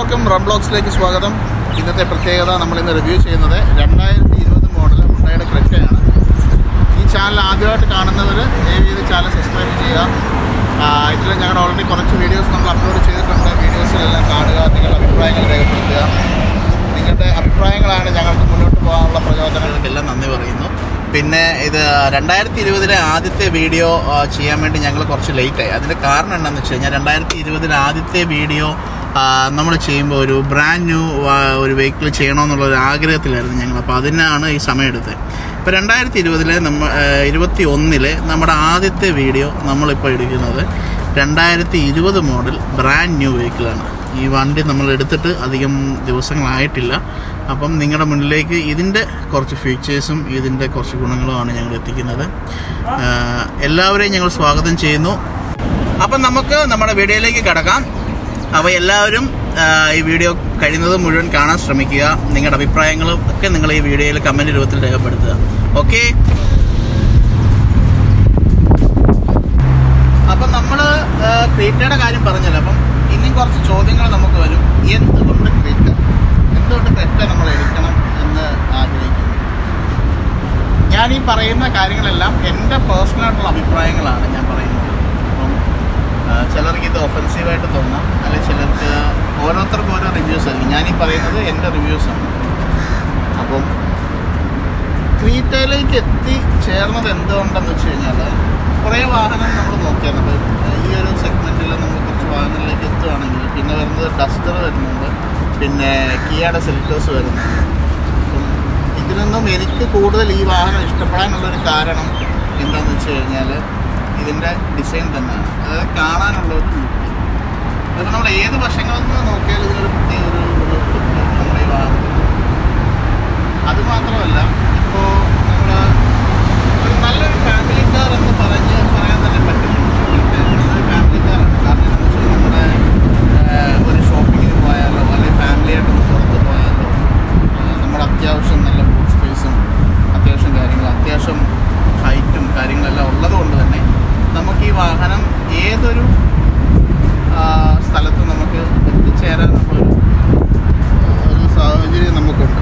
എല്ലാവർക്കും റൺ ബ്ലോഗ്സിലേക്ക് സ്വാഗതം. ഇന്നത്തെ പ്രത്യേകത നമ്മളിന്ന് റിവ്യൂ ചെയ്യുന്നത് 2020 മോഡൽ ഹുണ്ടായുടെ ക്രെറ്റയാണ്. ഈ ചാനൽ ആദ്യമായിട്ട് കാണുന്നവർ ദയവ് ചെയ്ത് ചാനൽ സബ്സ്ക്രൈബ് ചെയ്യുക. ഇതിൽ ഞങ്ങൾ ഓൾറെഡി കുറച്ച് വീഡിയോസ് നമ്മൾ അപ്ലോഡ് ചെയ്തിട്ടുണ്ട്. വീഡിയോസിലെല്ലാം കാണുക, നിങ്ങളുടെ അഭിപ്രായങ്ങൾ രേഖപ്പെടുത്തുക. നിങ്ങളുടെ അഭിപ്രായങ്ങളാണ് ഞങ്ങൾക്ക് മുന്നോട്ട് പോകാനുള്ള പ്രചോദനങ്ങൾക്കെല്ലാം നന്ദി പറയുന്നു. പിന്നെ ഇത് 2020 ആദ്യത്തെ വീഡിയോ ചെയ്യാൻ വേണ്ടി ഞങ്ങൾ കുറച്ച് ലേറ്റായി. അതിൻ്റെ കാരണം എന്താണെന്ന് വെച്ച് കഴിഞ്ഞാൽ 2020 ആദ്യത്തെ വീഡിയോ നമ്മൾ ചെയ്യുമ്പോൾ ഒരു ബ്രാൻഡ് ന്യൂ ഒരു വെഹിക്കിൾ ചെയ്യണമെന്നുള്ളൊരു ആഗ്രഹത്തിലായിരുന്നു ഞങ്ങൾ. അപ്പോൾ അതിനാണ് ഈ സമയം എടുത്തത്. ഇപ്പോൾ 2021 നമ്മുടെ ആദ്യത്തെ വീഡിയോ നമ്മളിപ്പോൾ എടുക്കുന്നത് 2020 മോഡൽ ബ്രാൻഡ് ന്യൂ വെഹിക്കിളാണ്. ഈ വണ്ടി നമ്മൾ എടുത്തിട്ട് അധികം ദിവസങ്ങളായിട്ടില്ല. അപ്പം നിങ്ങളുടെ മുന്നിലേക്ക് ഇതിൻ്റെ കുറച്ച് ഫീച്ചേഴ്സും ഇതിൻ്റെ കുറച്ച് ഗുണങ്ങളുമാണ് ഞങ്ങൾ എത്തിക്കുന്നത്. എല്ലാവരെയും ഞങ്ങൾ സ്വാഗതം ചെയ്യുന്നു. അപ്പം നമുക്ക് നമ്മുടെ വീഡിയോയിലേക്ക് കടക്കാം. അപ്പോൾ എല്ലാവരും ഈ വീഡിയോ കഴിയുന്നത് മുഴുവൻ കാണാൻ ശ്രമിക്കുക. നിങ്ങളുടെ അഭിപ്രായങ്ങളും ഒക്കെ നിങ്ങൾ ഈ വീഡിയോയിൽ കമൻറ്റ് രൂപത്തിൽ രേഖപ്പെടുത്തുക. ഓക്കെ, അപ്പം നമ്മൾ ക്രീറ്റയുടെ കാര്യം പറഞ്ഞല്ലോ. അപ്പം ഇനിയും കുറച്ച് ചോദ്യങ്ങൾ നമുക്ക് വരും. എന്തുകൊണ്ട് ക്രീറ്റ നമ്മൾ എടുക്കണം എന്ന് ആഗ്രഹിക്കുന്നു? ഞാൻ ഈ പറയുന്ന കാര്യങ്ങളെല്ലാം എൻ്റെ പേഴ്സണലായിട്ടുള്ള അഭിപ്രായങ്ങളാണ് ഞാൻ പറയുന്നത്. അപ്പം ചിലർക്ക് ഇത് ഒഫൻസീവായിട്ട് തോന്നാം, അല്ലെങ്കിൽ ചിലർക്ക് ഓരോരുത്തർക്കും ഓരോ റിവ്യൂസ് ആയിരിക്കും. ഞാനീ പറയുന്നത് എൻ്റെ റിവ്യൂസാണ്. അപ്പം ക്രീറ്റയിലേക്ക് എത്തിച്ചേർന്നത് എന്തുകൊണ്ടെന്ന് വെച്ച് കഴിഞ്ഞാൽ കുറേ വാഹനം നമ്മൾ നോക്കിയാൽ ഈ ഒരു സെഗ്മെൻറ്റിൽ നമ്മൾ കുറച്ച് വാഹനങ്ങളിലേക്ക് എത്തുകയാണെങ്കിൽ പിന്നെ വരുന്നത് ഡസ്റ്റർ വരുന്നുണ്ട്, പിന്നെ കിയയുടെ സെൽറ്റോസ് വരുന്നുണ്ട്. അപ്പം ഇതിനൊന്നും എനിക്ക് കൂടുതൽ ഈ വാഹനം ഇഷ്ടപ്പെടാനുള്ളൊരു കാരണം എന്താണെന്ന് വെച്ച് കഴിഞ്ഞാൽ ഇതിൻ്റെ ഡിസൈൻ തന്നെയാണ്. അതായത് കാണാനുള്ള ഒരു ലുക്ക്. അതിപ്പോൾ നമ്മൾ ഏത് വശങ്ങളിൽ നിന്ന് നോക്കിയാലും ഇതിനൊരു പ്രത്യേക ഒരു നമ്മുടെ ഈ വാഹനത്തിൽ. അതുമാത്രമല്ല, ഇപ്പോൾ നമ്മൾ ഒരു നല്ലൊരു ഫാമിലി കാർ എന്ന് പറയാൻ തന്നെ പറ്റില്ല. നല്ലൊരു ഫാമിലി കാറാണ്. കാരണം എന്താണെന്ന് വെച്ചാൽ നമ്മുടെ ഒരു ഷോപ്പിങ്ങിന് പോയാലോ അല്ലെങ്കിൽ ഫാമിലിയായിട്ടൊന്ന് പുറത്ത് പോയാലോ നമ്മുടെ അത്യാവശ്യം നല്ല ബൂട്ട് സ്പേസും അത്യാവശ്യം ഹൈറ്റും കാര്യങ്ങളെല്ലാം ഉള്ളതുകൊണ്ട് തന്നെ നമുക്ക് ഈ വാഹനം ഏതൊരു സ്ഥലത്തും നമുക്ക് എത്തിച്ചേരാനുള്ള ഒരു സാഹചര്യം നമുക്കുണ്ട്.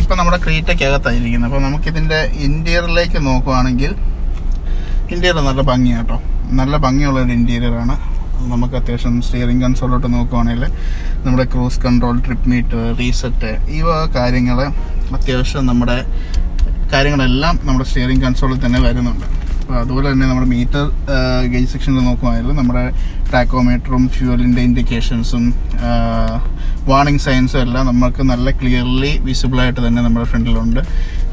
അപ്പം നമ്മുടെ ക്രീറ്റയ്ക്കകത്തായിരിക്കുന്നത്. അപ്പോൾ നമുക്കിതിൻ്റെ ഇൻറ്റീരിയറിലേക്ക് നോക്കുകയാണെങ്കിൽ ഇൻറ്റീരിയർ നല്ല ഭംഗിയാണ് കേട്ടോ. നല്ല ഭംഗിയുള്ളൊരു ഇൻറ്റീരിയറാണ്. നമുക്ക് അത്യാവശ്യം സ്റ്റിയറിംഗ് കൺസോളോട്ട് നോക്കുകയാണെങ്കിൽ നമ്മുടെ cruise control, trip meter, reset, ഈ കാര്യങ്ങൾ അത്യാവശ്യം നമ്മുടെ കാര്യങ്ങളെല്ലാം നമ്മുടെ സ്റ്റിയറിംഗ് കൺസോളിൽ തന്നെ വരുന്നുണ്ട്. അപ്പോൾ അതുപോലെ തന്നെ നമ്മുടെ മീറ്റർ ഗേജ് സെക്ഷനിൽ നോക്കുകയാണെങ്കിൽ നമ്മുടെ ടാക്കോമീറ്ററും ഫ്യൂവലിൻ്റെ ഇൻഡിക്കേഷൻസും വാർണിംഗ് സൈൻസും എല്ലാം നമുക്ക് നല്ല ക്ലിയർലി വിസിബിളായിട്ട് തന്നെ നമ്മുടെ ഫ്രണ്ടിലുണ്ട്.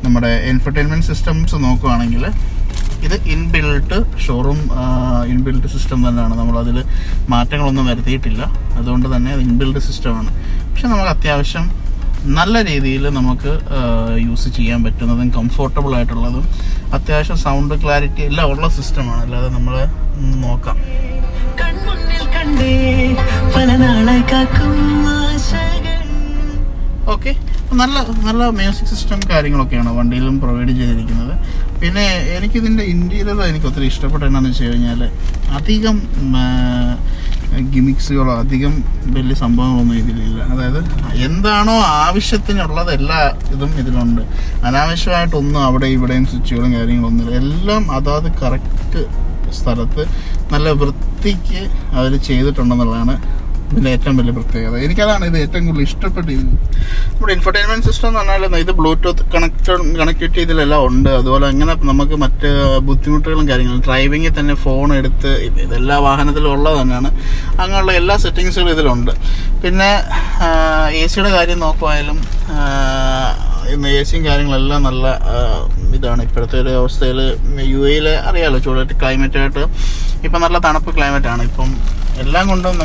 നമ്മുടെ എൻഫർടൈൻമെൻറ്റ് സിസ്റ്റംസ് നോക്കുകയാണെങ്കിൽ ഇത് ഇൻബിൽട്ട് ഷോറൂം ഇൻബിൽട്ട് സിസ്റ്റം തന്നെയാണ്. നമ്മളതിൽ മാറ്റങ്ങളൊന്നും വരുത്തിയിട്ടില്ല. അതുകൊണ്ട് തന്നെ അത് ഇൻബിൽട്ട് സിസ്റ്റമാണ്. പക്ഷെ നമുക്ക് അത്യാവശ്യം നല്ല രീതിയിൽ നമുക്ക് യൂസ് ചെയ്യാൻ പറ്റുന്നതും കംഫോർട്ടബിൾ ആയിട്ടുള്ളതും അത്യാവശ്യം സൗണ്ട് ക്ലാരിറ്റി എല്ലാം ഉള്ള സിസ്റ്റമാണ്. അല്ലാതെ നമ്മൾ നോക്കാം. ഓക്കെ, നല്ല മ്യൂസിക് സിസ്റ്റം കാര്യങ്ങളൊക്കെയാണ് വണ്ടിയിലും പ്രൊവൈഡ് ചെയ്തിരിക്കുന്നത്. പിന്നെ എനിക്കിതിൻ്റെ ഇൻറ്റീരിയർ എനിക്ക് ഒത്തിരി ഇഷ്ടപ്പെട്ട എന്നാന്ന് വെച്ച് കഴിഞ്ഞാൽ അധികം ഗിമിക്സുകളോ അധികം വലിയ സംഭവങ്ങളൊന്നും ഇതിലില്ല. അതായത് എന്താണോ ആവശ്യത്തിനുള്ളത് എല്ലാ ഇതും ഇതിലുണ്ട്. അനാവശ്യമായിട്ടൊന്നും അവിടെ ഇവിടെയും സ്വിച്ചുകളും കാര്യങ്ങളൊന്നുമില്ല. എല്ലാം അതാത് കറക്റ്റ് സ്ഥലത്ത് നല്ല വൃത്തിക്ക് അവർ ചെയ്തിട്ടുണ്ടെന്നുള്ളതാണ് ഇതിൻ്റെ ഏറ്റവും വലിയ പ്രത്യേകത. എനിക്കതാണ് ഇത് ഏറ്റവും കൂടുതൽ ഇഷ്ടപ്പെട്ടത്. നമ്മുടെ ഇൻഫർടൈൻമെൻറ്റ് സിസ്റ്റം എന്ന് പറഞ്ഞാൽ ഇത് ബ്ലൂടൂത്ത് കണക്ടിവിറ്റി ഇതിലെല്ലാം ഉണ്ട്. അതുപോലെ അങ്ങനെ നമുക്ക് മറ്റ് ബുദ്ധിമുട്ടുകളും കാര്യങ്ങളും ഡ്രൈവിങ്ങിൽ തന്നെ ഫോൺ എടുത്ത് ഇതെല്ലാ വാഹനത്തിലും ഉള്ളത് തന്നെയാണ്. അങ്ങനെയുള്ള എല്ലാ സെറ്റിങ്സുകളും ഇതിലുണ്ട്. പിന്നെ AC-യുടെ കാര്യം നോക്കുവായാലും AC-യും കാര്യങ്ങളെല്ലാം നല്ല ഇതാണ്. ഇപ്പോഴത്തെ ഒരു അവസ്ഥയിൽ UAE അറിയാമല്ലോ, ചൂടായിട്ട് ക്ലൈമറ്റായിട്ട് ഇപ്പം നല്ല തണുപ്പ് ക്ലൈമറ്റാണ്. ഇപ്പം എല്ലാം കൊണ്ടും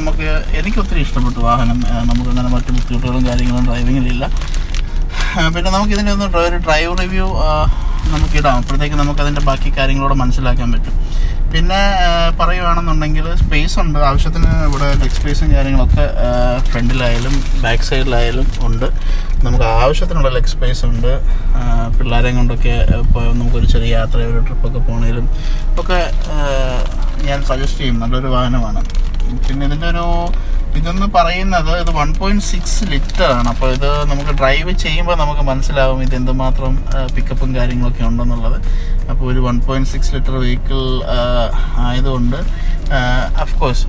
എനിക്ക് ഒത്തിരി ഇഷ്ടപ്പെട്ടു വാഹനം. നമുക്കങ്ങനെ മറ്റു ബുദ്ധിമുട്ടുകളും കാര്യങ്ങളും ഡ്രൈവിങ്ങിലില്ല. പിന്നെ നമുക്കിതിൻ്റെ ഒരു ഡ്രൈവ് റിവ്യൂ നമുക്കിടാം. അപ്പോഴത്തേക്ക് നമുക്കതിൻ്റെ ബാക്കി കാര്യങ്ങളോട് മനസ്സിലാക്കാൻ പറ്റും. പിന്നെ പറയുകയാണെന്നുണ്ടെങ്കിൽ സ്പേസ് ഉണ്ട് ആവശ്യത്തിന്. ഇവിടെ ലെഗ് സ്പേസും കാര്യങ്ങളൊക്കെ ഫ്രണ്ടിലായാലും ബാക്ക് സൈഡിലായാലും ഉണ്ട്. നമുക്ക് ആവശ്യത്തിനുള്ള ലെഗ് സ്പേസ് ഉണ്ട്. പിള്ളേരെയും കൊണ്ടൊക്കെ ഇപ്പോൾ നമുക്കൊരു ചെറിയ യാത്ര ഒരു ട്രിപ്പൊക്കെ പോകണേലും ഒക്കെ ഞാൻ സജസ്റ്റ് ചെയ്യും. നല്ലൊരു വാഹനമാണ്. പിന്നെ ഇതിൻ്റെ ഇതെന്ന് പറയുന്നത് ഇത് 1.6 ലിറ്ററാണ്. അപ്പോൾ ഇത് നമുക്ക് ഡ്രൈവ് ചെയ്യുമ്പോൾ നമുക്ക് മനസ്സിലാവും ഇത് എന്തുമാത്രം പിക്കപ്പും കാര്യങ്ങളൊക്കെ ഉണ്ടെന്നുള്ളത്. അപ്പോൾ ഒരു 1.6 ലിറ്റർ വെഹിക്കിൾ ആയതുകൊണ്ട് അഫ്കോഴ്സ്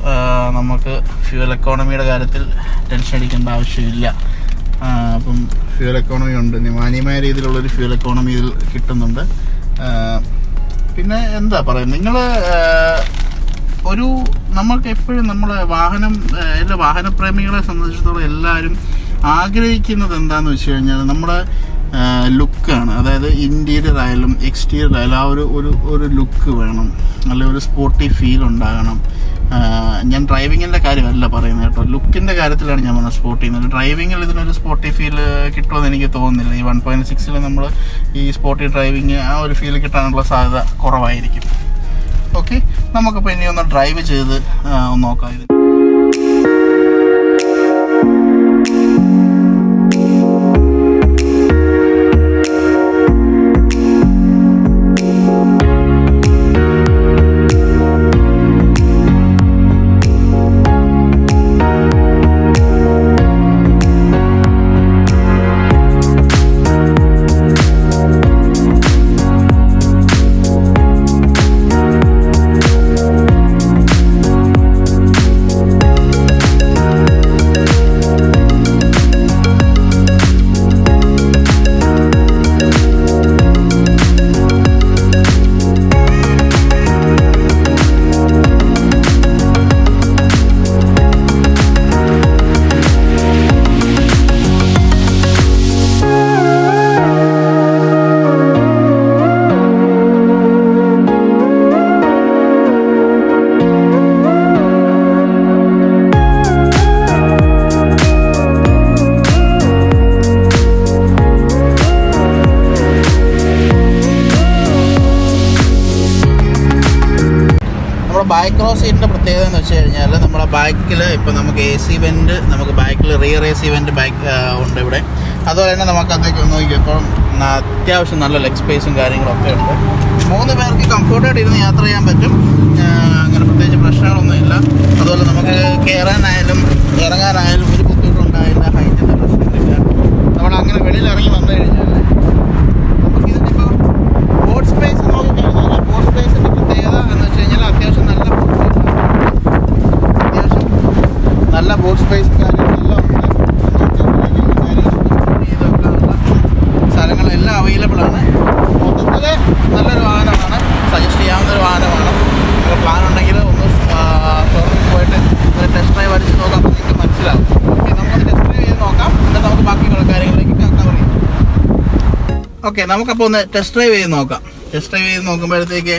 നമുക്ക് ഫ്യൂവൽ എക്കോണമിയുടെ കാര്യത്തിൽ ടെൻഷൻ അടിക്കേണ്ട ആവശ്യമില്ല. അപ്പം ഫ്യൂവൽ എക്കോണമി ഉണ്ട്. മാന്യമായ രീതിയിലുള്ളൊരു ഫ്യൂവൽ എക്കോണമി ഇതിൽ കിട്ടുന്നുണ്ട്. പിന്നെ എന്താ പറയുക, നിങ്ങൾ നമ്മൾക്ക് എപ്പോഴും നമ്മളെ എല്ലാ വാഹനപ്രേമികളെ സംബന്ധിച്ചിടത്തോളം എല്ലാവരും ആഗ്രഹിക്കുന്നത് എന്താണെന്ന് വെച്ച് കഴിഞ്ഞാൽ നമ്മുടെ ലുക്കാണ്. അതായത് ഇൻറ്റീരിയർ ആയാലും എക്സ്റ്റീരിയർ ആയാലും ആ ഒരു ലുക്ക് വേണം, അല്ലെങ്കിൽ ഒരു സ്പോർട്ടി ഫീൽ ഉണ്ടാകണം. ഞാൻ ഡ്രൈവിങ്ങിൻ്റെ കാര്യമല്ല പറയുന്നത് കേട്ടോ, ലുക്കിൻ്റെ കാര്യത്തിലാണ് ഞാൻ പറഞ്ഞത് സ്പോർട്ടി ചെയ്യുന്നത്. ഡ്രൈവിങ്ങിൽ ഇതിനൊരു സ്പോർട്ടി ഫീൽ കിട്ടുമെന്ന് എനിക്ക് തോന്നുന്നില്ല. ഈ 1.6 നമ്മൾ ഈ സ്പോർട്ടി ഡ്രൈവിങ് ആ ഒരു ഫീൽ കിട്ടാനുള്ള സാധ്യത കുറവായിരിക്കും. ഓക്കെ, നമുക്കിപ്പോൾ ഇനി ഒന്ന് ഡ്രൈവ് ചെയ്ത് നോക്കാം ഇത്. ബാക്ക് റോ സീറ്റിൻ്റെ പ്രത്യേകത എന്ന് വെച്ച് കഴിഞ്ഞാൽ നമ്മുടെ ബാക്കിൽ ഇപ്പോൾ നമുക്ക് AC വെൻറ്റ്, നമുക്ക് ബാക്കിൽ റിയർ AC വെൻറ്റ് ഉണ്ട് ഇവിടെ. അതുപോലെ തന്നെ നമുക്ക് അതേക്ക് നോക്കിക്കും ഇപ്പം അത്യാവശ്യം നല്ല ലെഗ് സ്പേസും കാര്യങ്ങളൊക്കെ ഉണ്ട്. 3 പേർക്ക് കംഫർട്ടായിട്ട് ഇരുന്ന് യാത്ര ചെയ്യാൻ പറ്റും. അങ്ങനെ പ്രത്യേകിച്ച് പ്രശ്നങ്ങളൊന്നുമില്ല. അതുപോലെ നമുക്ക് കയറാനായാലും ഇറങ്ങാനായാലും ഒരു ബുദ്ധിമുട്ടുണ്ടായില്ല. ഹൈറ്റിൻ്റെ പ്രശ്നമില്ല. നമ്മളങ്ങനെ വെളിയിൽ ഇറങ്ങി വന്നു കഴിഞ്ഞാൽ നമുക്കിതിൻ്റെ ഇപ്പോൾ ബോട്ട് സ്പേസ് നോക്കിക്കഴിഞ്ഞാൽ ബോട്ട് സ്പേസിൻ്റെ പ്രത്യേകത എന്ന് വെച്ച് കഴിഞ്ഞാൽ അത്യാവശ്യം നല്ല ബോട്ട് സ്പേസ് കാര്യങ്ങളെല്ലാം ഉണ്ട്. സ്ഥലങ്ങളെല്ലാം അവൈലബിൾ ആണ്. മൊത്തത്തിൽ നല്ലൊരു വാഹനമാണ്, സജസ്റ്റ് ചെയ്യാവുന്നൊരു വാഹനമാണ്. നിങ്ങൾ പ്ലാൻ ഉണ്ടെങ്കിൽ ഒന്ന് ഷോറൂമിൽ പോയിട്ട് ഒരു ടെസ്റ്റ് ഡ്രൈവ് അടിച്ച് നോക്കാം. അപ്പോൾ നിങ്ങൾക്ക് മനസ്സിലാവും. ഓക്കെ, നമുക്കൊന്ന് ടെസ്റ്റ് ഡ്രൈവ് ചെയ്ത് നോക്കാം. എന്നിട്ട് നമുക്ക് ബാക്കിയുള്ള കാര്യങ്ങളിലേക്ക് കവർ ചെയ്യാം. ഓക്കെ, നമുക്കപ്പോൾ ഒന്ന് ടെസ്റ്റ് ഡ്രൈവ് ചെയ്ത് നോക്കാം. ടെസ്റ്റ് ഡ്രൈവ് ചെയ്ത് നോക്കുമ്പോഴത്തേക്ക്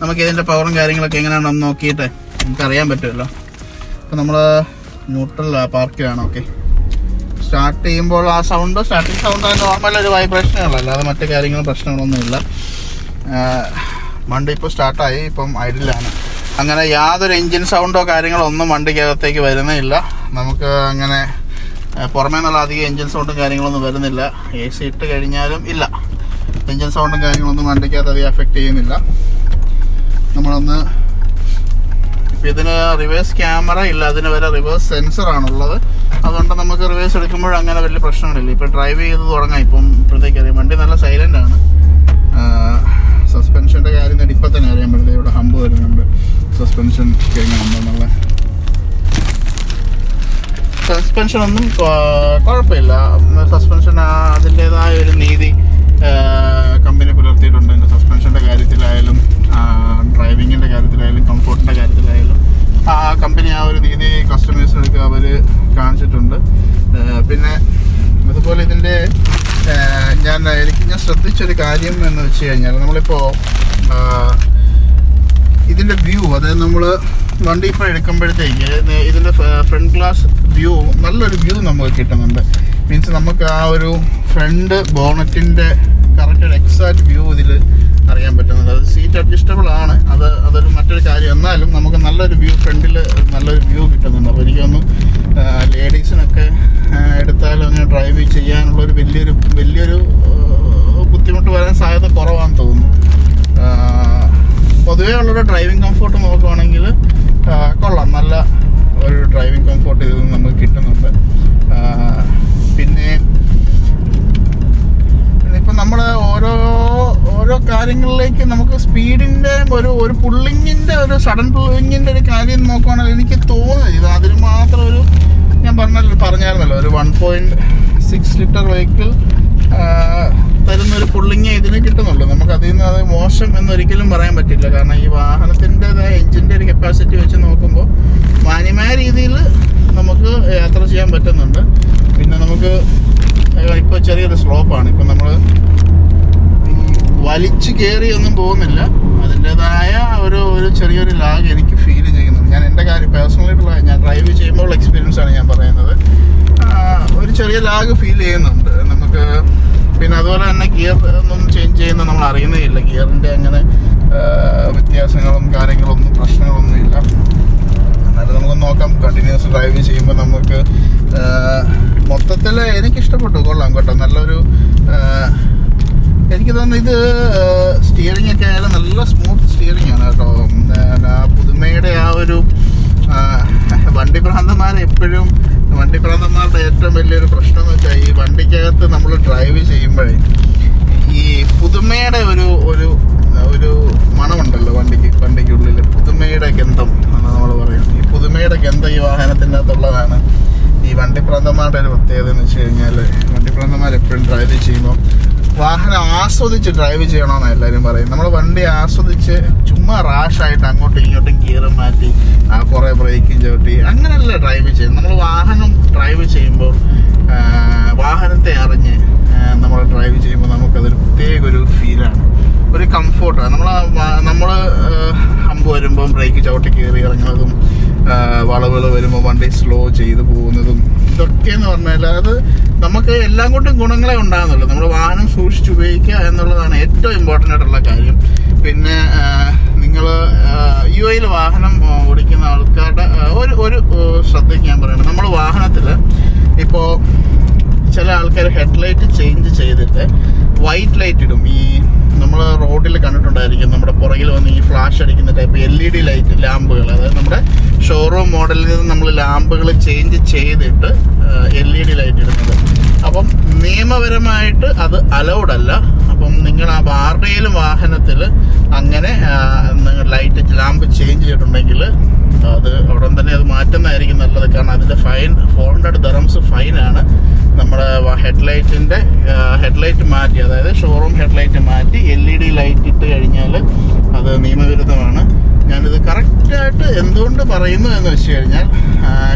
നമുക്കിതിൻ്റെ പവറും കാര്യങ്ങളൊക്കെ എങ്ങനെയാണെന്ന് നോക്കിയിട്ട് നമുക്കറിയാൻ പറ്റുമല്ലോ. അപ്പോൾ നമ്മൾ ന്യൂട്രൽ പാർക്കിലാണ്. ഓക്കെ, സ്റ്റാർട്ട് ചെയ്യുമ്പോൾ ആ സ്റ്റാർട്ടിങ് സൗണ്ട് നോർമൽ ഒരു വൈബ്രേഷനുകളല്ല, അല്ലാതെ മറ്റു കാര്യങ്ങളും പ്രശ്നങ്ങളൊന്നുമില്ല. വണ്ടി ഇപ്പോൾ സ്റ്റാർട്ടായി, ഇപ്പം ഐഡിലാണ്. അങ്ങനെ യാതൊരു എൻജിൻ സൗണ്ടോ കാര്യങ്ങളോ ഒന്നും വണ്ടിക്കകത്തേക്ക് വരുന്നില്ല. നമുക്ക് അങ്ങനെ പുറമേ നിന്നുള്ള അധികം എൻജിൻ സൗണ്ടും കാര്യങ്ങളൊന്നും വരുന്നില്ല. AC ഇട്ട് കഴിഞ്ഞാലും ഇല്ല. എഞ്ചിൻ സൗണ്ടും കാര്യങ്ങളൊന്നും വണ്ടിക്കകത്ത് അധികം എഫക്റ്റ് ചെയ്യുന്നില്ല. നമ്മളൊന്ന് ഇപ്പം ഇതിന് റിവേഴ്സ് ക്യാമറ ഇല്ല, അതിന് വരെ റിവേഴ്സ് സെൻസറാണുള്ളത്. അതുകൊണ്ട് നമുക്ക് റിവേഴ്സ് എടുക്കുമ്പോൾ അങ്ങനെ വലിയ പ്രശ്നങ്ങളില്ല. ഇപ്പം ഡ്രൈവ് ചെയ്ത് തുടങ്ങാം. ഇപ്പോഴത്തേക്ക് അറിയാം വണ്ടി നല്ല സൈലൻ്റ് ആണ്. സസ്പെൻഷൻ്റെ കാര്യം തന്നെ ഇപ്പം തന്നെ അറിയാൻ പറ്റുന്നത്. ഇവിടെ ഹമ്പ് വരുന്നുണ്ട്, സസ്പെൻഷൻ കഴിഞ്ഞുള്ള സസ്പെൻഷൻ ഒന്നും കുഴപ്പമില്ല. സസ്പെൻഷൻ അതിൻ്റേതായ ഒരു നീതി കമ്പനി പുലർത്തിയിട്ടുണ്ട്. എൻ്റെ സസ്പെൻഷൻ്റെ കാര്യത്തിലായാലും ഡ്രൈവിങ്ങിൻ്റെ കാര്യത്തിലായാലും കംഫോർട്ടിൻ്റെ കാര്യത്തിലായാലും ആ കമ്പനി ആ ഒരു നീതി കസ്റ്റമേഴ്സിനൊക്കെ അവർ കാണിച്ചിട്ടുണ്ട്. പിന്നെ അതുപോലെ ഇതിൻ്റെ എനിക്ക് ശ്രദ്ധിച്ചൊരു കാര്യം എന്ന് വെച്ച് കഴിഞ്ഞാൽ നമ്മളിപ്പോൾ ഇതിൻ്റെ വ്യൂ, അതായത് നമ്മൾ വണ്ടി ഇപ്പോൾ എടുക്കുമ്പോഴത്തേക്ക് ഇതിൻ്റെ ഫ്രണ്ട് ഗ്ലാസ് വ്യൂ നല്ലൊരു വ്യൂ നമുക്ക് കിട്ടുന്നുണ്ട്. മീൻസ് നമുക്ക് ആ ഒരു ഫ്രണ്ട് ബോണറ്റിൻ്റെ കറക്റ്റ് ഒരു എക്സാക്റ്റ് വ്യൂ ഇതിൽ അറിയാൻ പറ്റുന്നുണ്ട്. അത് സീറ്റ് അഡ്ജസ്റ്റബിൾ ആണ്, അതൊരു മറ്റൊരു കാര്യം. എന്നാലും നമുക്ക് നല്ലൊരു വ്യൂ, ഫ്രണ്ടിൽ നല്ലൊരു വ്യൂ കിട്ടുന്നുണ്ട്. അപ്പോൾ എനിക്കൊന്നും ലേഡീസിനൊക്കെ എടുത്താലും അങ്ങനെ ഡ്രൈവ് ചെയ്യാനുള്ളൊരു വലിയൊരു ബുദ്ധിമുട്ട് വരാൻ സാധ്യത കുറവാണെന്ന് തോന്നുന്നു. പൊതുവേ ഉള്ളൊരു ഡ്രൈവിംഗ് കംഫോർട്ട് നോക്കുകയാണെങ്കിൽ കൊള്ളാം, നല്ല ഒരു ഡ്രൈവിംഗ് കംഫോർട്ട് ഇതിൽ നിന്ന് നമുക്ക് കിട്ടുന്നുണ്ട്. പിന്നെ ഇപ്പം നമ്മൾ ഓരോ കാര്യങ്ങളിലേക്ക് നമുക്ക് സ്പീഡിൻ്റെ ഒരു പുള്ളിങ്ങിൻ്റെ ഒരു സഡൻ പുള്ളിങ്ങിൻ്റെ ഒരു കാര്യം നോക്കുകയാണെങ്കിൽ എനിക്ക് തോന്നുന്നത് ഇത് അതിന് മാത്രം ഒരു ഞാൻ പറഞ്ഞായിരുന്നല്ലോ ഒരു 1.6 ലിറ്റർ വെഹിക്കിൾ തരുന്നൊരു പുള്ളിങ്ങേ ഇതിന് കിട്ടുന്നുള്ളൂ. നമുക്ക് അതിൽ നിന്ന് അത് മോശം എന്നൊരിക്കലും പറയാൻ പറ്റില്ല. കാരണം ഈ വാഹനത്തിൻ്റെതായ എഞ്ചിൻ്റെ ഒരു കപ്പാസിറ്റി വെച്ച് നോക്കുമ്പോൾ മാന്യമായ രീതിയിൽ നമുക്ക് യാത്ര ചെയ്യാൻ പറ്റുന്നുണ്ട്. പിന്നെ നമുക്ക് ഇപ്പോൾ ചെറിയൊരു സ്ലോപ്പാണ്. ഇപ്പം നമ്മൾ വലിച്ച് കയറിയൊന്നും പോകുന്നില്ല. അതിൻ്റെതായ ഒരു ചെറിയൊരു ലാഗ് എനിക്ക് ഫീൽ ചെയ്യുന്നുണ്ട്. ഞാൻ എൻ്റെ കാര്യം പേഴ്സണലായിട്ടുള്ള ഞാൻ ഡ്രൈവ് ചെയ്യുമ്പോൾ എക്സ്പീരിയൻസ് ആണ് ഞാൻ പറയുന്നത്. ഒരു ചെറിയ ലാഗ് ഫീൽ ചെയ്യുന്നുണ്ട് നമുക്ക്. പിന്നെ അതുപോലെ തന്നെ ഗിയർ ഒന്നും ചേഞ്ച് ചെയ്യുന്നത് നമ്മൾ അറിയുന്നേ ഇല്ല. ഗിയറിൻ്റെ അങ്ങനെ വ്യത്യാസങ്ങളും കാര്യങ്ങളൊന്നും പ്രശ്നങ്ങളൊന്നും ഇല്ല. എന്നാലും നമുക്ക് നോക്കാം. കണ്ടിന്യൂസ് ഡ്രൈവ് ചെയ്യുമ്പോൾ നമുക്ക് മൊത്തത്തിൽ എനിക്കിഷ്ടപ്പെട്ടു, കൊള്ളാം കേട്ടോ. നല്ലൊരു എനിക്ക് തോന്നുന്നു ഇത് സ്റ്റിയറിംഗ് ഒക്കെ ആയാലും നല്ല സ്മൂത്ത് സ്റ്റിയറിംഗ് ആണ് കേട്ടോ. പുതുമയുടെ ആ ഒരു വണ്ടിപ്രാന്തന്മാരുടെ ഏറ്റവും വലിയൊരു പ്രശ്നം എന്ന് വെച്ചാൽ ഈ വണ്ടിക്കകത്ത് നമ്മൾ ഡ്രൈവ് ചെയ്യുമ്പോഴേ ഈ പുതുമയുടെ ഒരു മണമുണ്ടല്ലോ വണ്ടിക്കുള്ളിൽ, പുതുമയുടെ ഗന്ധം എന്ന് നമ്മൾ പറയും. ഈ പുതുമയുടെ ഗന്ധം ഈ വാഹനത്തിൻ്റെ അകത്തുള്ളതാണ്. ഈ വണ്ടിപ്രാന്തന്മാരുടെ ഒരു പ്രത്യേകത എന്ന് വെച്ച് കഴിഞ്ഞാൽ വണ്ടിപ്രാന്തന്മാർ എപ്പോഴും ഡ്രൈവ് ചെയ്യുമ്പോൾ വാഹനം ആസ്വദിച്ച് ഡ്രൈവ് ചെയ്യണമെന്നാണ് എല്ലാവരും പറയും. നമ്മൾ വണ്ടി ആസ്വദിച്ച് ചുമ്മാ റാഷായിട്ട് അങ്ങോട്ടും ഇങ്ങോട്ടും ഗിയർ മാറ്റി കുറേ ബ്രേക്കും ചവിട്ടി അങ്ങനെയല്ല ഡ്രൈവ് ചെയ്യും. നമ്മൾ വാഹനം ഡ്രൈവ് ചെയ്യുമ്പോൾ വാഹനത്തെ അറിഞ്ഞ് നമ്മൾ ഡ്രൈവ് ചെയ്യുമ്പോൾ നമുക്കതൊരു പ്രത്യേക ഒരു ഫീലാണ്, ഒരു കംഫോർട്ടാണ്. നമ്മൾ ഹമ്പ് വരുമ്പോൾ ബ്രേക്ക് ചവിട്ടി കയറി ഇറങ്ങുന്നതും വളവുകൾ വരുമ്പോൾ വണ്ടി സ്ലോ ചെയ്ത് പോകുന്നതും ഇതൊക്കെയെന്ന് പറഞ്ഞാൽ അത് നമുക്ക് എല്ലാം കൊണ്ടും ഗുണങ്ങളെ ഉണ്ടാകുന്നുള്ളൂ. നമ്മൾ വാഹനം സൂക്ഷിച്ച് ഉപയോഗിക്കുക എന്നുള്ളതാണ് ഏറ്റവും ഇമ്പോർട്ടൻ്റ് ആയിട്ടുള്ള കാര്യം. പിന്നെ നിങ്ങൾ UAE വാഹനം ഓടിക്കുന്ന ആൾക്കാരുടെ ഒരു ശ്രദ്ധയ്ക്ക് ഞാൻ പറയുന്നത്, നമ്മൾ വാഹനത്തിൽ ഇപ്പോൾ ചില ആൾക്കാർ ഹെഡ്ലൈറ്റ് ചേഞ്ച് ചെയ്തിട്ട് വൈറ്റ് ലൈറ്റ് ഇടും. ഈ നമ്മൾ റോഡിൽ കണ്ടിട്ടുണ്ടായിരിക്കും നമ്മുടെ പുറകിൽ വന്ന് ഈ ഫ്ലാഷ് അടിക്കുന്ന ടൈപ്പ് LED ലൈറ്റ് ലാമ്പുകൾ. അതായത് നമ്മുടെ ഷോറൂം മോഡലിൽ നിന്ന് നമ്മൾ ലാമ്പുകൾ ചേഞ്ച് ചെയ്തിട്ട് LED ലൈറ്റ് ഇടുന്നത്. അപ്പം നിയമപരമായിട്ട് അത് അലൗഡ് അല്ല. അപ്പം നിങ്ങൾ ആരുടെയും വാഹനത്തിൽ അങ്ങനെ ലൈറ്റ് ലാമ്പ് ചേഞ്ച് ചെയ്തിട്ടുണ്ടെങ്കിൽ അത് ഉടൻ തന്നെ അത് മാറ്റുന്നതായിരിക്കും നല്ലത്. കാരണം അതിൻ്റെ ഫൈൻ 400 dirhams ഫൈനാണ്. നമ്മുടെ ഹെഡ്ലൈറ്റ് മാറ്റി, അതായത് ഷോറൂം ഹെഡ്ലൈറ്റ് മാറ്റി LED ലൈറ്റ് ഇട്ട് കഴിഞ്ഞാൽ അത് നിയമവിരുദ്ധമാണ്. ഞാനിത് കറക്റ്റായിട്ട് എന്തുകൊണ്ട് പറയുന്നു എന്ന് വെച്ച് കഴിഞ്ഞാൽ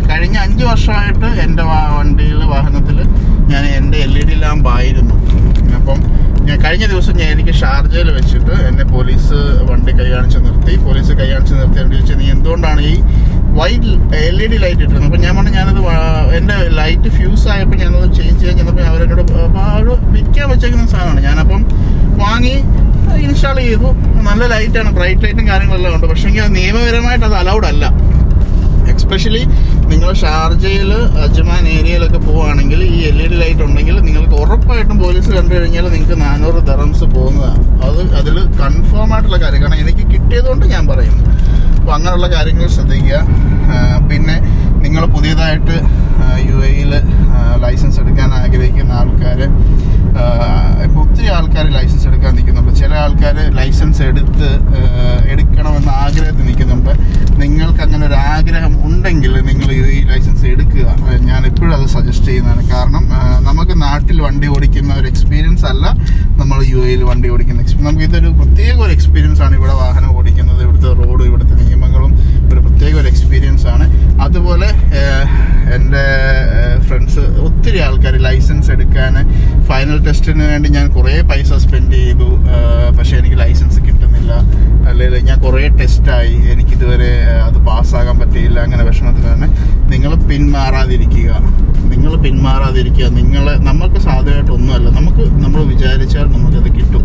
കഴിഞ്ഞ 5 വർഷമായിട്ട് എൻ്റെ വാഹനത്തിൽ ഞാൻ എൻ്റെ LED ലാമ്പായിരുന്നു. അപ്പം കഴിഞ്ഞ ദിവസം എനിക്ക് ഷാർജയിൽ വെച്ചിട്ട് എന്നെ പോലീസ് വണ്ടി കൈ കാണിച്ച് നിർത്തി ചോദിച്ചാൽ നീ എന്തുകൊണ്ടാണ് ഈ വൈറ്റ് LED ലൈറ്റ് ഇട്ടിരുന്നത്? അപ്പം ഞാൻ പറഞ്ഞു ഞാനത് എൻ്റെ ലൈറ്റ് ഫ്യൂസ് ആയപ്പോൾ ഞാനത് ചേഞ്ച് ചെയ്യാൻ ചെന്നപ്പോൾ അവരെന്നോട് വിൽക്കാൻ വെച്ചേക്കുന്ന സാധനമാണ്. ഞാനപ്പം വാങ്ങി ഇൻസ്റ്റാൾ ചെയ്തു. നല്ല ലൈറ്റാണ്, ബ്രൈറ്റ് ലൈറ്റും കാര്യങ്ങളെല്ലാം ഉണ്ട്. പക്ഷേ അത് നിയമപരമായിട്ട് അത് അലൗഡ് അല്ല. എക്സ്പെഷ്യലി നിങ്ങൾ ഷാർജയിൽ അജ്മാൻ ഏരിയയിലൊക്കെ പോവുകയാണെങ്കിൽ ഈ LED ലൈറ്റ് ഉണ്ടെങ്കിൽ നിങ്ങൾക്ക് ഉറപ്പായിട്ടും പോലീസ് കണ്ടു കഴിഞ്ഞാൽ നിങ്ങൾക്ക് 500 ദിർഹംസ് പോകുന്നതാണ്. അതിൽ കൺഫേം ആയിട്ടുള്ള കാര്യം, കാരണം എനിക്ക് കിട്ടിയതുകൊണ്ട് ഞാൻ പറയുന്നു. അപ്പോൾ അങ്ങനെയുള്ള കാര്യങ്ങൾ ശ്രദ്ധിക്കുക. പിന്നെ നിങ്ങൾ പുതിയതായിട്ട് UAE ലൈസൻസ് എടുക്കാൻ ആഗ്രഹിക്കുന്ന ആൾക്കാർ, ഇപ്പോൾ ഒത്തിരി ആൾക്കാർ ലൈസൻസ് എടുക്കാൻ നിൽക്കുന്നുണ്ട്. ചില ആൾക്കാർ ലൈസൻസ് എടുക്കണമെന്ന ആഗ്രഹത്തിൽ നിൽക്കുന്നുണ്ട്. നിങ്ങൾക്ക് അങ്ങനെ ഒരു ആഗ്രഹം ഉണ്ടെങ്കിൽ നിങ്ങൾ UAE ലൈസൻസ് എടുക്കുക. ഞാൻ എപ്പോഴും അത് സജസ്റ്റ് ചെയ്യുന്നതാണ്. കാരണം നമുക്ക് നാട്ടിൽ വണ്ടി ഓടിക്കുന്ന ഒരു എക്സ്പീരിയൻസ് അല്ല നമ്മൾ UAE വണ്ടി ഓടിക്കുന്ന എക്സ്പീരിയൻസ്. നമുക്ക് ഇതൊരു പ്രത്യേക ഒരു എക്സ്പീരിയൻസ് ആണ്. ഇവിടെ വാഹനം ഓടിക്കുന്നത്, ഇവിടുത്തെ റോഡ്, ഇവിടുത്തെ നിയമങ്ങളും ഒരു പ്രത്യേക ഒരു എക്സ്പീരിയൻസ് ആണ്. അതുപോലെ എൻ്റെ ഫ്രണ്ട്സ് ഒത്തിരി ആൾക്കാർ ലൈസൻസ് എടുക്കാൻ ഫൈനൽ ടെസ്റ്റിന് വേണ്ടി ഞാൻ കുറേ പൈസ സ്പെൻഡ് ചെയ്തു, പക്ഷേ എനിക്ക് ലൈസൻസ് കിട്ടുന്നില്ല, അല്ലെങ്കിൽ ഞാൻ കുറേ ടെസ്റ്റായി, എനിക്കിതുവരെ അത് പാസ്സാകാൻ പറ്റിയില്ല, അങ്ങനെ വിഷമത്തിലാണ്. നിങ്ങൾ പിന്മാറാതിരിക്കുക. നമുക്ക് സാധ്യമായിട്ടൊന്നുമല്ല, നമ്മൾ വിചാരിച്ചാൽ നമുക്കത് കിട്ടും.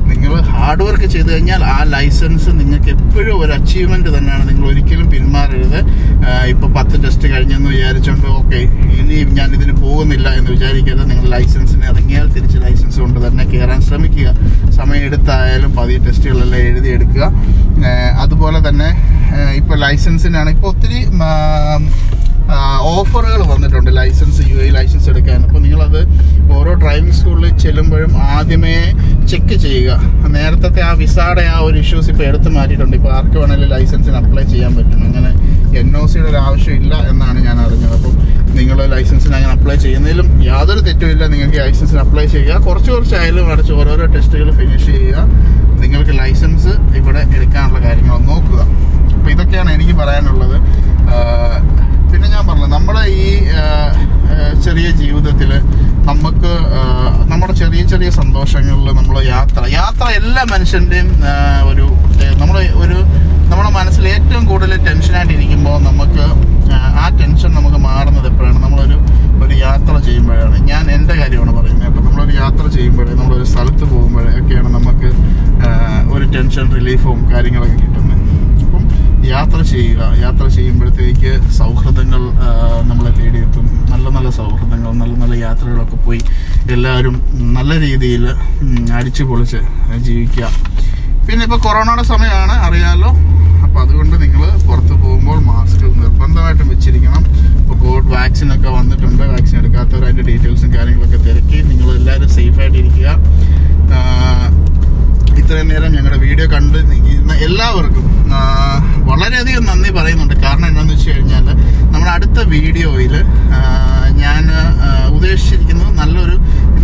നിങ്ങൾ ഹാർഡ് വർക്ക് ചെയ്ത് കഴിഞ്ഞാൽ ആ ലൈസൻസ് നിങ്ങൾക്ക് എപ്പോഴും ഒരു അച്ചീവ്മെൻറ്റ് തന്നെയാണ്. നിങ്ങൾ ഒരിക്കലും പിന്മാറരുത്. ഇപ്പോൾ 10 ടെസ്റ്റ് കഴിഞ്ഞെന്ന് വിചാരിച്ചുകൊണ്ട് ഓക്കെ ഇനി ഞാൻ ഇതിന് പോകുന്നില്ല എന്ന് വിചാരിക്കാതെ നിങ്ങൾ ലൈസൻസിന് ഇറങ്ങിയാൽ തിരിച്ച് ലൈസൻസ് കൊണ്ട് തന്നെ കയറാൻ ശ്രമിക്കുക. സമയം എടുത്തായാലും 10 ടെസ്റ്റുകളെല്ലാം എഴുതിയെടുക്കുക. അതുപോലെ തന്നെ ഇപ്പോൾ ലൈസൻസിനാണ് ഇപ്പോൾ ഒത്തിരി ഓഫറുകൾ വന്നിട്ടുണ്ട് UAE ലൈസൻസ് എടുക്കാൻ. അപ്പോൾ നിങ്ങളത് ഓരോ ഡ്രൈവിംഗ് സ്കൂളിൽ ചെല്ലുമ്പോഴും ആദ്യമേ ചെക്ക് ചെയ്യുക. നേരത്തെ ആ വിസയുടെ ആ ഒരു ഇഷ്യൂസ് ഇപ്പോൾ എടുത്തു മാറ്റിയിട്ടുണ്ട്. ഇപ്പോൾ ആർക്ക് വേണമെങ്കിലും ലൈസൻസിന് അപ്ലൈ ചെയ്യാൻ പറ്റും. അങ്ങനെ NOCയുടെ ഒരു ആവശ്യമില്ല എന്നാണ് ഞാൻ അറിഞ്ഞത്. അപ്പം നിങ്ങൾ ലൈസൻസിന് അങ്ങനെ അപ്ലൈ ചെയ്യുന്നതിലും യാതൊരു തെറ്റുമില്ല. നിങ്ങൾക്ക് ലൈസൻസിന് അപ്ലൈ ചെയ്യുക. കുറച്ചായാലും അടച്ച് ഓരോരോ ടെസ്റ്റുകൾ ഫിനിഷ് ചെയ്യുക. നിങ്ങൾക്ക് ലൈസൻസ് ഇവിടെ എടുക്കാനുള്ള കാര്യങ്ങൾ നോക്കുക. അപ്പോൾ ഇതൊക്കെയാണ് എനിക്ക് പറയാനുള്ളത്. പിന്നെ ഞാൻ പറഞ്ഞു, നമ്മുടെ ഈ ചെറിയ ജീവിതത്തിൽ നമുക്ക് നമ്മുടെ ചെറിയ സന്തോഷങ്ങളിൽ നമ്മൾ യാത്ര എല്ലാ മനുഷ്യൻ്റെയും നമ്മുടെ മനസ്സിൽ ഏറ്റവും കൂടുതൽ ടെൻഷനായിട്ടിരിക്കുമ്പോൾ നമുക്ക് ആ ടെൻഷൻ നമുക്ക് മാറുന്നത് എപ്പോഴാണ്? നമ്മളൊരു യാത്ര ചെയ്യുമ്പോഴാണ്. ഞാൻ എൻ്റെ കാര്യമാണ് പറയുന്നത്. അപ്പോൾ നമ്മളൊരു യാത്ര ചെയ്യുമ്പോഴേ, നമ്മളൊരു സ്ഥലത്ത് പോകുമ്പോഴൊക്കെയാണ് നമുക്ക് ഒരു ടെൻഷൻ റിലീഫും കാര്യങ്ങളൊക്കെ കിട്ടുന്നത്. അപ്പം യാത്ര ചെയ്യുമ്പോഴത്തേക്ക് സൗഹൃദങ്ങൾ നമ്മളെ തേടിയെത്തും. നല്ല സൗഹൃദങ്ങൾ, നല്ല യാത്രകളൊക്കെ പോയി എല്ലാവരും നല്ല രീതിയിൽ അടിച്ചു പൊളിച്ച് ജീവിക്കുക. പിന്നെ ഇപ്പോൾ കൊറോണയുടെ സമയമാണ്, അറിയാമല്ലോ. അപ്പോൾ അതുകൊണ്ട് നിങ്ങൾ പുറത്ത് പോകുമ്പോൾ മാസ്ക് നിർബന്ധമായിട്ടും വെച്ചിരിക്കണം. ഇപ്പോൾ കോവിഡ് വാക്സിനൊക്കെ വന്നിട്ടുണ്ട്. വാക്സിൻ എടുക്കാത്തവർ അതിൻ്റെ ഡീറ്റെയിൽസും കാര്യങ്ങളൊക്കെ തിരക്കി നിങ്ങൾ എല്ലാവരും സേഫായിട്ടിരിക്കുക. ഇത്രയും നേരം ഞങ്ങളുടെ വീഡിയോ കണ്ട് എല്ലാവർക്കും വളരെയധികം നന്ദി പറയുന്നുണ്ട്. കാരണം എന്താണെന്ന് വെച്ച് കഴിഞ്ഞാൽ നമ്മുടെ അടുത്ത വീഡിയോയിൽ ഞാൻ ഉദ്ദേശിച്ചിരിക്കുന്നത്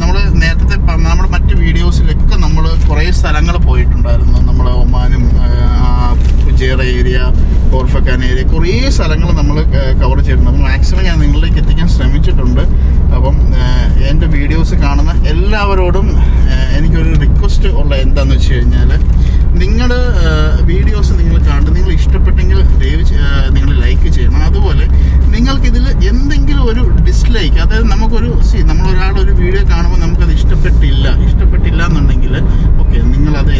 നമ്മൾ നേരത്തെ നമ്മുടെ മറ്റ് വീഡിയോസിലൊക്കെ നമ്മൾ കുറേ സ്ഥലങ്ങൾ പോയിട്ടുണ്ടായിരുന്നു. നമ്മൾ ഒമാനും ഫുജൈറ ഏരിയ, ഓർഫക്കാൻ ഏരിയ, കുറേ സ്ഥലങ്ങൾ നമ്മൾ കവർ ചെയ്തിട്ടുണ്ട്. അപ്പം മാക്സിമം ഞാൻ നിങ്ങളിലേക്ക് എത്തിക്കാൻ ശ്രമിച്ചിട്ടുണ്ട്. അപ്പം എൻ്റെ വീഡിയോസ് കാണുന്ന എല്ലാവരോടും എനിക്കൊരു റിക്വസ്റ്റ് എന്താണെന്ന് വെച്ച് കഴിഞ്ഞാൽ, നിങ്ങളുടെ വീഡിയോസ് നിങ്ങൾ കണ്ട് നിങ്ങൾ ഇഷ്ടപ്പെട്ടെങ്കിൽ ദയവ് നിങ്ങൾ ലൈക്ക് ചെയ്യണം. അതുപോലെ നിങ്ങൾക്കിതിൽ എന്തെങ്കിലും ഒരു ഡിസ്ലൈക്ക്, അതായത് നമ്മളൊരാളൊരു വീഡിയോ കാണുമ്പോൾ നമുക്കത് ഇഷ്ടപ്പെട്ടില്ല എന്നുണ്ടെങ്കിൽ ഓക്കെ, നിങ്ങളത്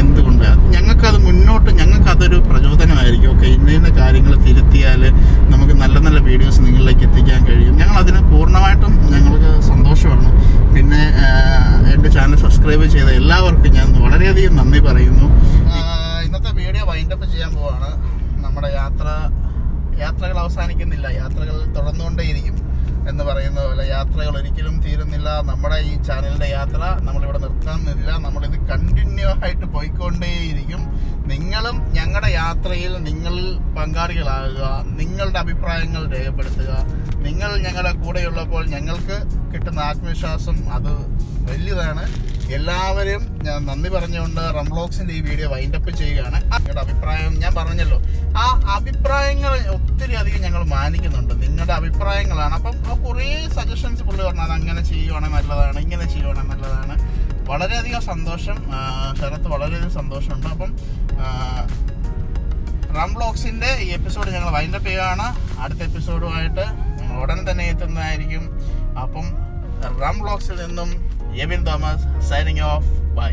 എന്തുകൊണ്ട് ഞങ്ങൾക്കത് ഞങ്ങൾക്കതൊരു പ്രചോദനമായിരിക്കും. ഓക്കെ, ഇന്ന കാര്യങ്ങൾ തിരുത്തിയാൽ നമുക്ക് നല്ല വീഡിയോസ് നിങ്ങളിലേക്ക് എത്തിക്കാൻ കഴിയും. ഞങ്ങളതിന് പൂർണ്ണമായിട്ടും ഞങ്ങൾക്ക് സന്തോഷമാണ്. പിന്നെ എൻ്റെ ചാനൽ സബ്സ്ക്രൈബ് ചെയ്ത എല്ലാവർക്കും ഞാൻ വളരെയധികം നന്ദി പറയുന്നു. ഇന്നത്തെ വീഡിയോ വൈൻഡപ്പ് ചെയ്യാൻ പോവാണ്. നമ്മുടെ യാത്രകൾ അവസാനിക്കുന്നില്ല, യാത്രകൾ തുടർന്നുകൊണ്ടേയിരിക്കും എന്ന് പറയുന്ന പോലെ യാത്രകൾ ഒരിക്കലും തീരുന്നില്ല. നമ്മുടെ ഈ ചാനലിൻ്റെ യാത്ര നമ്മളിവിടെ നിർത്താനില്ല, നമ്മളിത് കണ്ടിന്യൂ ആയിട്ട് പോയിക്കൊണ്ടേയിരിക്കും. നിങ്ങളും ഞങ്ങളുടെ യാത്രയിൽ നിങ്ങൾ പങ്കാളികളാകുക, നിങ്ങളുടെ അഭിപ്രായങ്ങൾ രേഖപ്പെടുത്തുക. നിങ്ങൾ ഞങ്ങളുടെ കൂടെയുള്ളപ്പോൾ ഞങ്ങൾക്ക് കിട്ടുന്ന ആത്മവിശ്വാസം അത് വലിയതാണ്. എല്ലാവരും ഞാൻ നന്ദി പറഞ്ഞുകൊണ്ട് റംബ്ലോഗ്സിൻ്റെ ഈ വീഡിയോ വൈൻഡപ്പ് ചെയ്യുകയാണ്. നിങ്ങളുടെ അഭിപ്രായം ഞാൻ പറഞ്ഞല്ലോ, ആ അഭിപ്രായങ്ങൾ ഒത്തിരി അധികം ഞങ്ങൾ മാനിക്കുന്നുണ്ട്. നിങ്ങളുടെ അഭിപ്രായങ്ങളാണ്. അപ്പം കുറേ സജഷൻസ് പുള്ളി പറഞ്ഞാൽ അങ്ങനെ ചെയ്യുവാണെങ്കിൽ നല്ലതാണ്, ഇങ്ങനെ ചെയ്യുവാണെങ്കിൽ നല്ലതാണ്. വളരെയധികം സന്തോഷം ശരത്ത്, വളരെയധികം സന്തോഷമുണ്ട്. അപ്പം റംബ്ലോഗ്സിൻ്റെ ഈ എപ്പിസോഡ് ഞങ്ങൾ വൈൻഡപ്പ് ചെയ്യുകയാണ്. അടുത്ത എപ്പിസോഡുമായിട്ട് ഞങ്ങൾ ഉടനെ തന്നെ എത്തുന്നതായിരിക്കും. അപ്പം റംബ്ലോഗ്സിൽ നിന്നും Ebin Thomas signing off. By.